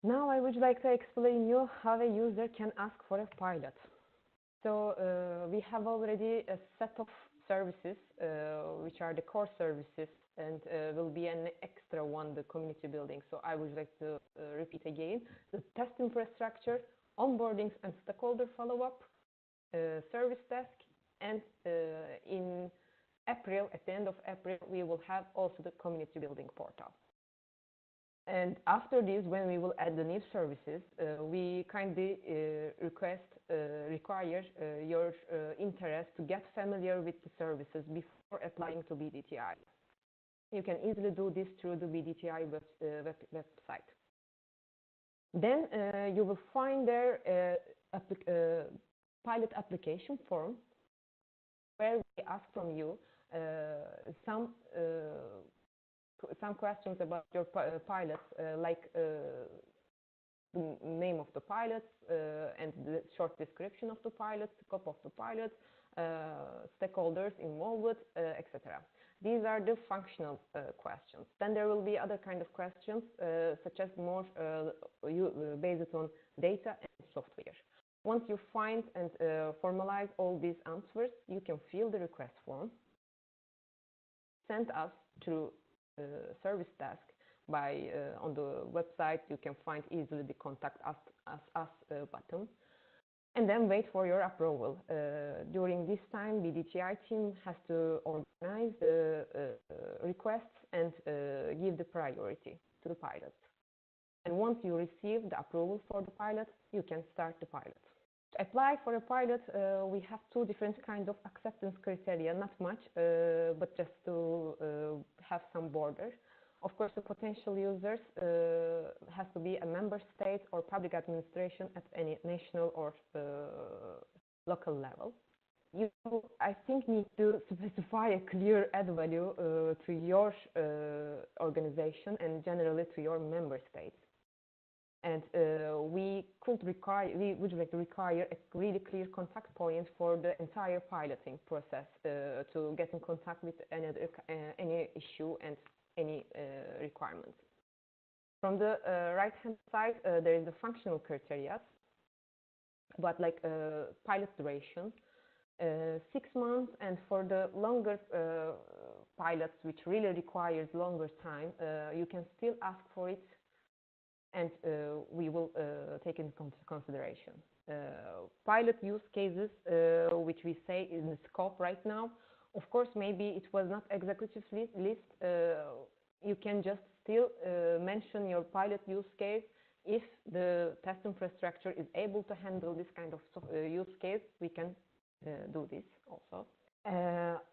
Now I would like to explain you how a user can ask for a pilot. So we have already a set of services, which are the core services, and will be an extra one, the community building. So I would like to repeat again: the test infrastructure, onboardings and stakeholder follow-up, service desk, and in April, at the end of April, we will have also the community building portal. And after this, when we will add the new services, we kindly require your interest to get familiar with the services before applying to BDTI. You can easily do this through the BDTI website. Then you will find there pilot application form where we ask from you some questions about your pilots, like the name of the pilots and the short description of the pilots, scope of the pilots, stakeholders involved, etc. These are the functional questions. Then there will be other kind of questions, such as more based on data and software. Once you find and formalize all these answers, you can fill the request form, send us to service desk by on the website. You can find easily the contact us button, and then wait for your approval. During this time, BDTI team has to organize the requests and give the priority to the pilot. And once you receive the approval for the pilot, you can start the pilot. To apply for a pilot, we have two different kinds of acceptance criteria, not much, but just to have some border. Of course, the potential users has to be a member state or public administration at any national or local level. You, I think, need to specify a clear add value to your organization and generally to your member states. And we would like to require a really clear contact point for the entire piloting process to get in contact with any issue and any requirements. From the right-hand side, there is the functional criteria, but like pilot duration, 6 months, and for the longer pilots, which really requires longer time, you can still ask for it, and we will take into consideration. Pilot use cases, which we say in the scope right now, of course, maybe it was not executive list. You can just still mention your pilot use case. If the test infrastructure is able to handle this kind of use case, we can do this also.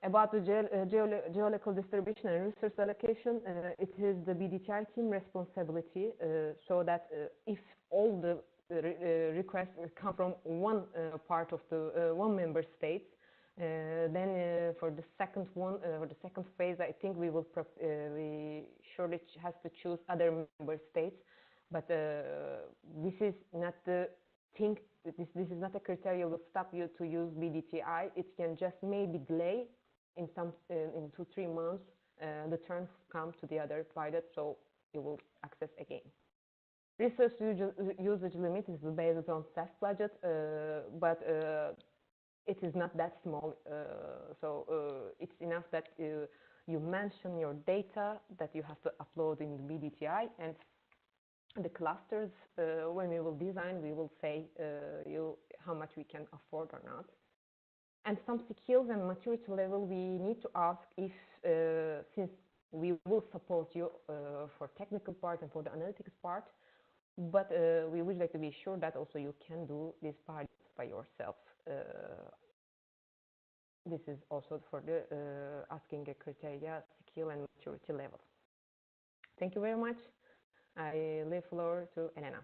About the geolocal distribution and resource allocation, it is the BDTI team responsibility, so that if all the requests come from one part of the one member state, then for the second one, or the second phase, I think we surely has to choose other member states, but this is not the thing. This is not a criteria will stop you to use BDTI. It can just maybe delay in 2-3 months the turn come to the other pilot, so you will access again. Resource usage limit is based on staff budget, but it is not that small, so it's enough that you mention your data that you have to upload in the BDTI, and the clusters, when we will design, we will say how much we can afford or not. And some skills and maturity level we need to ask if, since we will support you for technical part and for the analytics part, but we would like to be sure that also you can do this part by yourself. This is also for the asking a criteria, skill and maturity level. Thank you very much. I leave floor to Elena.